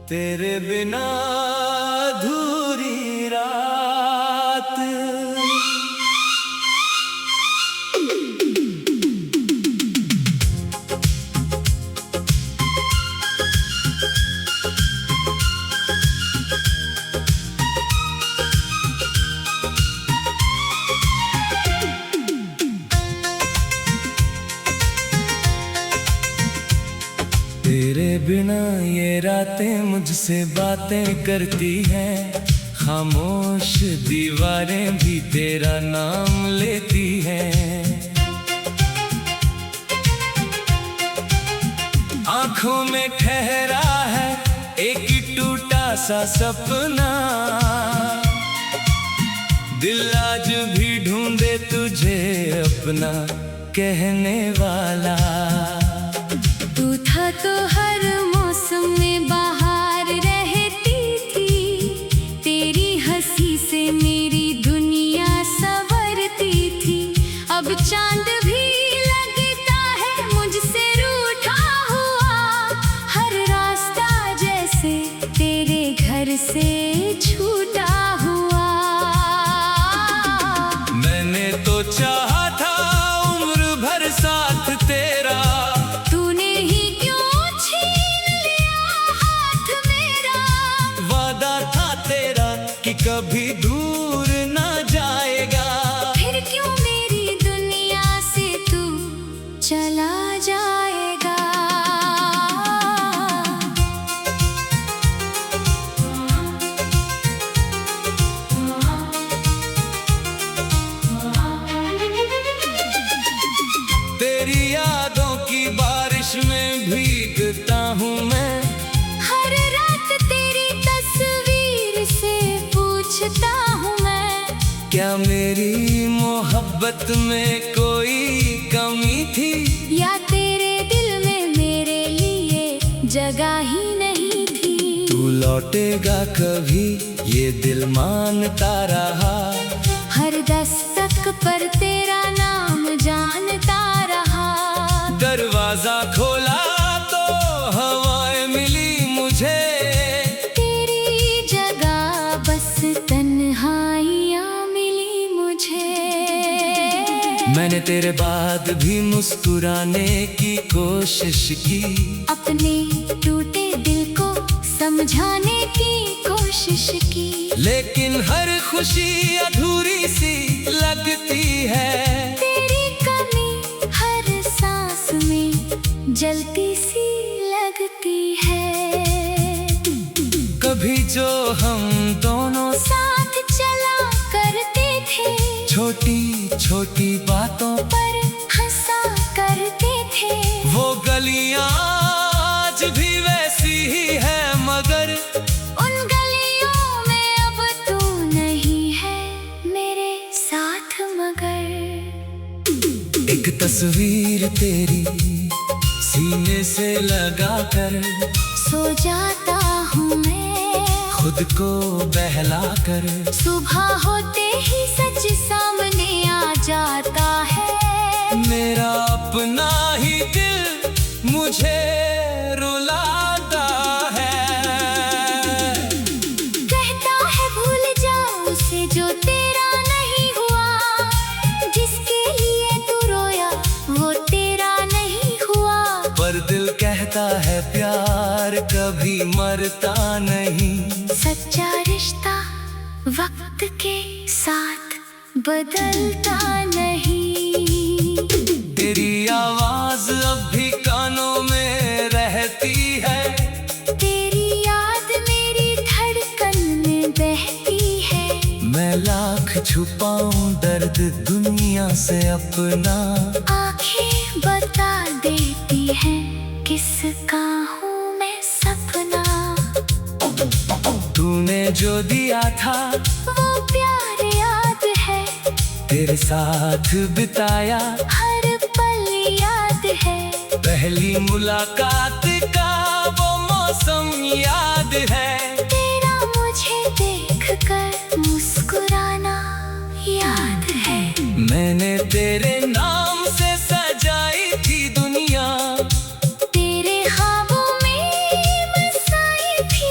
तेरे बिना अधूरी रात। तेरे बिना ये रातें मुझसे बातें करती हैं, खामोश दीवारें भी तेरा नाम लेती हैं। आंखों में ठहरा है एक टूटा सा सपना, दिल आज भी ढूंढे तुझे अपना कहने वाला। तू था तो हर मौसम में बाहर रहती थी, तेरी हंसी से मेरी दुनिया संवरती थी। अब चांद भी लगता है मुझसे रूठा हुआ, हर रास्ता जैसे तेरे घर से छूटा हुआ। मैंने तो चाहा था उम्र भर साथ तेरा, कि कभी दूर न जाएगा। फिर क्यों मेरी दुनिया से तू चला जाएगा। तेरी यादों की बारिश में भीगता हूँ मैं, हर रात तेरी तस्वीर से पूछता हूँ मैं, क्या मेरी मोहब्बत में कोई कमी थी, या तेरे दिल में मेरे लिए जगह ही नहीं थी। तू लौटेगा कभी ये दिल मानता रहा, हर दस्तक पर तेरा नाम जानता रहा। दरवाजा खोला तो हवाएं मिली मुझे, तेरी जगह बस तन्हाइयाँ मिली मुझे। मैंने तेरे बाद भी मुस्कुराने की कोशिश की, अपने टूटे दिल को समझाने की कोशिश की, लेकिन हर खुशी अधूरी सी लगती है। तेरी कमी हर सांस में जलती सी लगती है। कभी जो हम दोनों साथ चला करते थे, छोटी छोटी बातों पर हंसा करते थे, वो गलियां आज भी वैसी ही है, मगर उन गलियों में अब तू नहीं है मेरे साथ। मगर एक तस्वीर तेरी सीने से लगा कर सो जाता हूँ मैं, खुद को बहला कर। सुबह होते ही सच सामने आ जाता है, मेरा अपना ही दिल मुझे रुलाता है। कहता है भूल जाओ उसे जो तेरा नहीं हुआ, जिसके लिए तू रोया वो तेरा नहीं हुआ। पर दिल कहता है प्यार कभी मरता नहीं, सच्चा रिश्ता वक्त के साथ बदलता नहीं। तेरी आवाज अब भी कानों में रहती है, तेरी याद मेरी धड़कन में बहती है। मैं लाख छुपाऊं दर्द दुनिया से अपना, आंखें बता देती हैं किसका हूँ मैं सपना। तूने जो दिया था वो प्यार याद है, तेरे साथ बिताया हर पल याद है। पहली मुलाकात का वो मौसम याद है, तेरा मुझे देखकर मुस्कुराना याद है। मैंने तेरे नाम से सजाई थी दुनिया, तेरे ख्वाबों में बसाई थी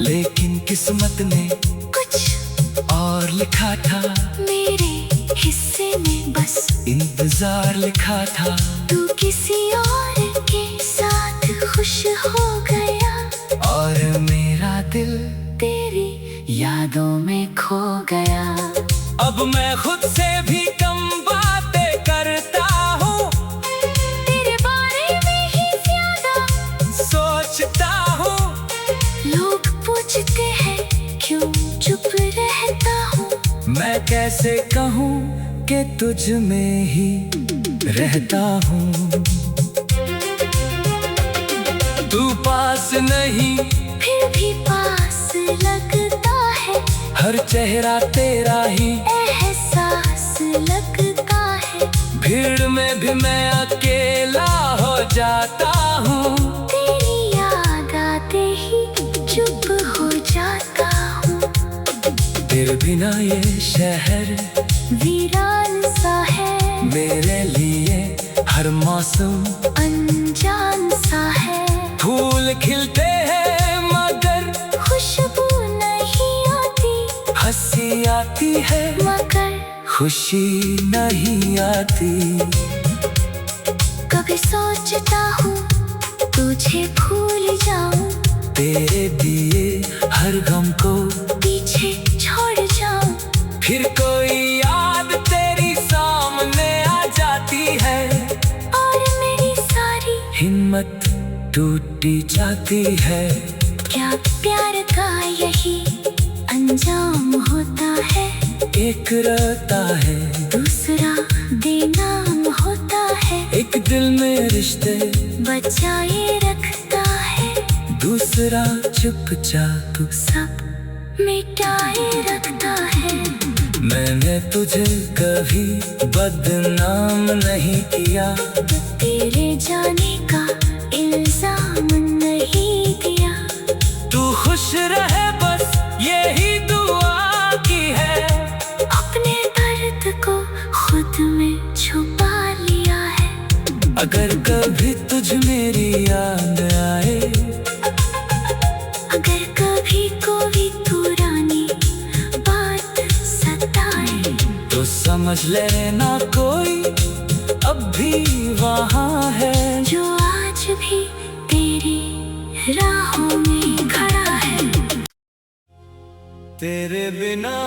लेकिन किस्मत ने कुछ और लिखा था, मेरे हिस्से में बस इंतजार लिखा था। तू किसी और के साथ खुश हो गया और मेरा दिल तेरी यादों में खो गया। अब मैं खुद से भी कम बातें करता हूँ, तेरे बारे में ही ज्यादा सोचता हूँ। लोग पूछते हैं क्यों चुप रहता हूँ। मैं कैसे कहूँ कि तुझ में ही रहता हूँ। तू पास नहीं फिर भी पास लगता है, हर चेहरा तेरा ही एहसास लगता है। भीड़ में भी मैं अकेला हो जाता हूँ। तेरी याद आते ही चुप हो जाता हूँ। तेरे बिना ये शहर वीरान सा है, मेरे लिए हर मौसम अनजान सा है। फूल खिलते हैं मगर खुशबू नहीं आती, हंसी आती है मगर खुशी नहीं आती। कभी सोचता हूँ तुझे भूल जाऊं, तेरे दिए हर गम को पीछे छोड़ जाऊं। फिर कोई याद तेरी सामने आ जाती है, और मेरी सारी हिम्मत टूटी जाती है। क्या प्यार का यही अंजाम होता है। एक रहता है, दूसरा बेनाम होता है। एक दिल में रिश्ते बचाए रखता है, दूसरा चुपचाप सब मिटाए रखता है। मैंने तुझे कभी बदनाम नहीं किया, तेरे जाने का इल्जाम नहीं दिया। तू खुश रहे बस यही दुआ की है। अपने दर्द को खुद में छुपा लिया है। अगर कभी तुझ मेरी याद आए, अगर कभी कोई पुरानी बात सताए, तो समझ लेना कोई अब भी वहाँ है, जो आज भी तेरी राहों में खड़ा है। तेरे बिना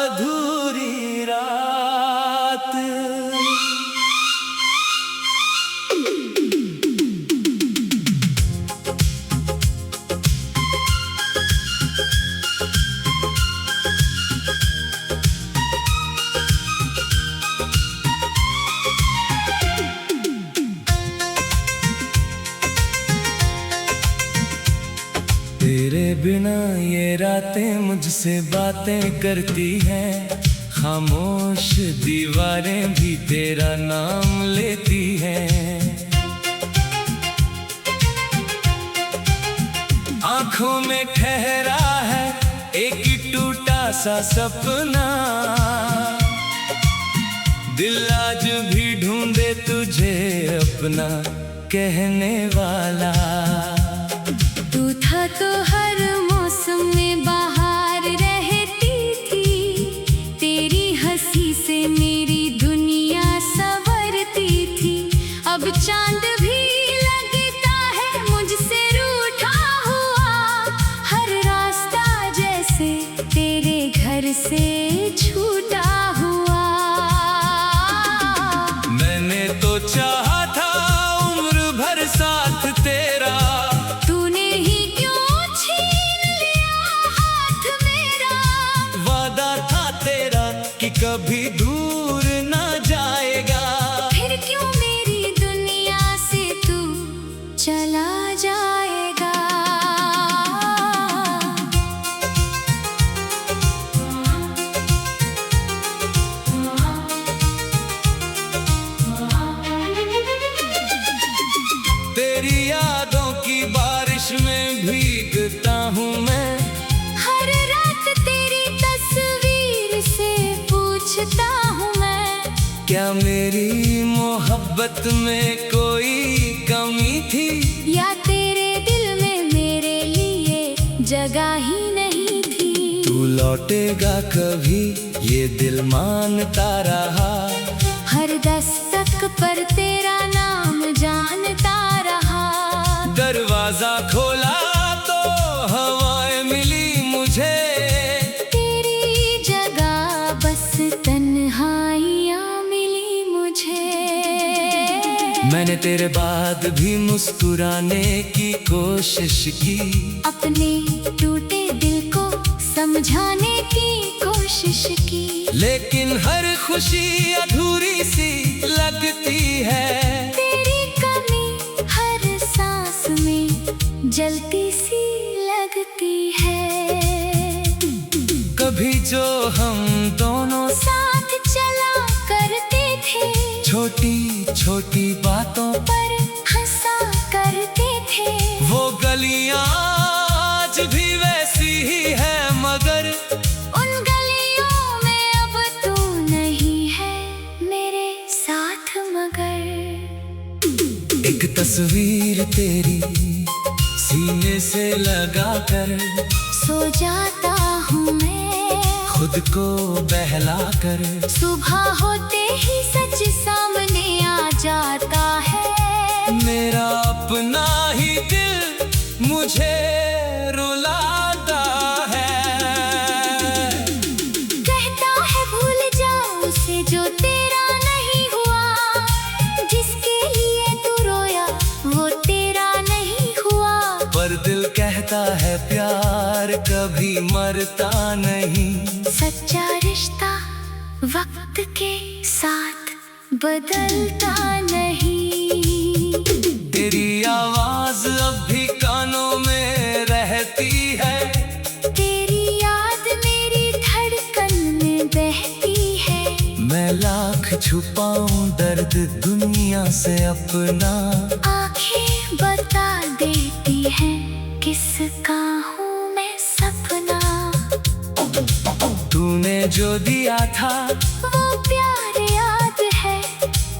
अधूरी रात। तेरे बिना ये रातें मुझसे बातें करती हैं, खामोश दीवारें भी तेरा नाम लेती हैं। आंखों में ठहरा है एक टूटा सा सपना, दिल आज भी ढूंढे तुझे अपना कहने वाला। तू था तो हर मौसम में बाहर रहती थी, तेरी हंसी से मेरी दुनिया संवरती थी। अब चांद भी लगता है मुझसे रूठा हुआ, हर रास्ता जैसे तेरे घर से छूटा हुआ। मैंने तो चाहा था उम्र भर साथ तेरा, तूने ही क्यों छीन लिया हाथ मेरा। वादा था तेरा कि कभी दूर ना जाएगा, फिर क्यों मेरी दुनिया से तू चला जाएगा। तेरी यादों की बारिश में भीगता हूँ मैं, हर रात तेरी तस्वीर से पूछता हूँ मैं। क्या मेरी मोहब्बत में कोई कमी थी, या तेरे दिल में मेरे लिए जगह पता ही नहीं थी। तू लौटेगा कभी ये दिल मानता रहा, हर दस्तक पर तेरा नाम जानता रहा। दरवाजा खोला तो हवाएं मिली मुझे, तेरी जगह बस तन्हाइयाँ मिली मुझे। मैंने तेरे बाद भी मुस्कुराने की कोशिश की, अपने टूटे दिल को समझाने की कोशिश की। लेकिन हर खुशी अधूरी सी लगती है, तेरी कमी हर सांस में जलती सी लगती है। कभी जो हम दोनों साथ चला करते थे, छोटी छोटी बातों पर हंसा करते थे। वो गलियां आज भी वैसी ही है, मगर उन गलियों में अब तू नहीं है मेरे साथ मगर। एक तस्वीर तेरी सीने से लगा कर, सो जाता हूँ मैं खुद को बहला कर। सुबह होते ही सच सामने आ जाता है। मेरा अपना ही दिल मुझे रुलाता है, कहता है भूल जाओ उसे जो तेरा नहीं हुआ, जिसके लिए तू रोया वो तेरा नहीं हुआ। पर दिल कहता है प्यार कभी मरता नहीं। सच्चा रिश्ता वक्त के साथ बदलता नहीं। तेरी आवाज अब भी कानों में रहती है, तेरी याद मेरी धड़कन में बहती है। मैं लाख छुपाऊं दर्द दुनिया से अपना, आंखें बता देती हैं किसका हूँ मैं सपना। तूने जो दिया था वो प्यार याद है,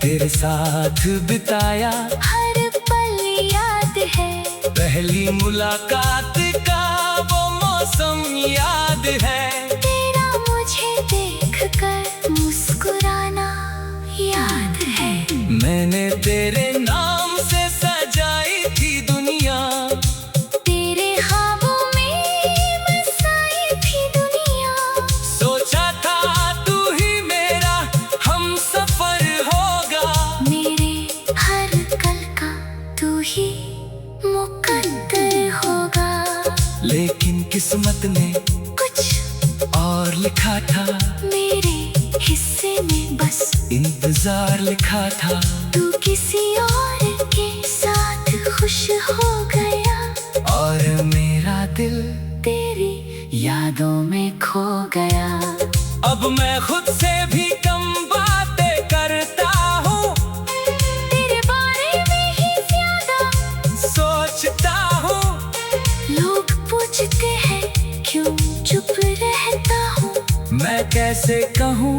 तेरे साथ बिताया हर पल याद है। पहली मुलाकात का वो मौसम याद है, तेरा मुझे देखकर मुस्कुराना याद है। मैंने तेरे नाम से सजाई थी दुनिया, तेरे ख्वाबों में बसाई थी दुनिया। सोचा था तू ही मेरा हम सफर होगा, मेरे हर कल का तू ही मुकद्दर होगा। लेकिन किस्मत ने कुछ और लिखा था, मेरे हिस्से में बस इंतजार लिखा था। तू किसी और के साथ खुश हो गया, और मेरा दिल तेरी यादों में खो गया। अब मैं खुद से भी कम बातें करता हूँ, तेरे बारे में ही ज्यादा सोचता हूँ। लोग पूछते हैं क्यों चुप रहता हूँ। मैं कैसे कहूँ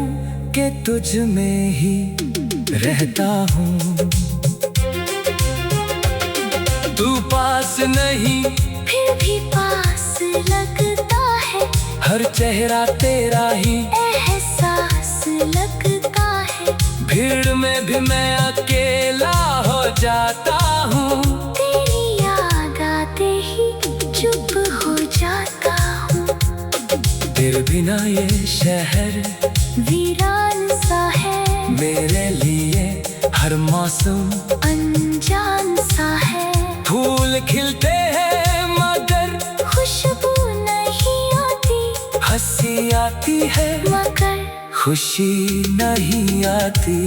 कि तुझ में ही रहता हूँ। तू पास नहीं फिर भी पास लगता है, हर चेहरा तेरा ही एहसास लगता है। भीड़ में भी मैं अकेला हो जाता हूँ, तेरी याद आते ही चुप हो जाता हूँ। तेरे बिना ये शहर वीरान सा है, मेरे लिए हर मौसम अनजान सा है। फूल खिलते हैं मगर खुशबू नहीं आती, हंसी आती है मगर खुशी नहीं आती।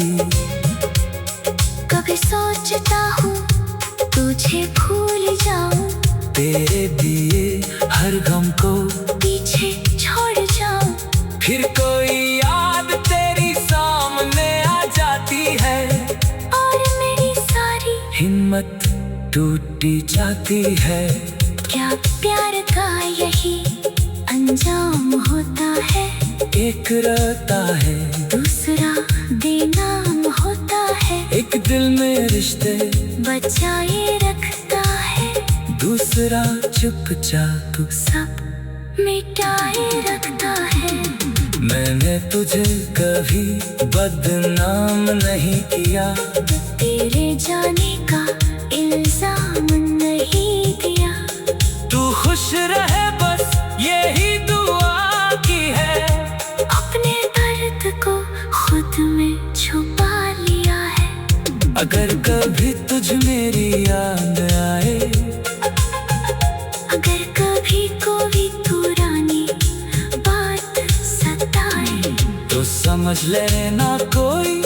कभी सोचता हूँ तुझे भूल जाऊं, तेरे दिए हर गम को पीछे छोड़ जाऊं। फिर कोई याद तेरी सामने आ जाती है, और मेरी सारी हिम्मत टूटी जाती है। क्या प्यार का यही अंजाम होता है, एक रहता है दूसरा बेनाम होता है। एक दिल में रिश्ते बचाए रखता है दूसरा चुपचाप सब मिटाए रखता है। मैंने तुझे कभी बदनाम नहीं किया, तेरे जाने का इल्जाम नहीं दिया। तू खुश रहे बस यही दुआ की है। अपने दर्द को खुद में छुपा लिया है। अगर कभी तुझ मेरी याद आए, अगर कभी कोई पुरानी बात सताए, तो समझ लेना कोई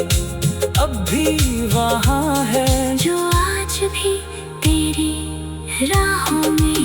अब भी वहाँ है, जो आज भी तेरी राहों में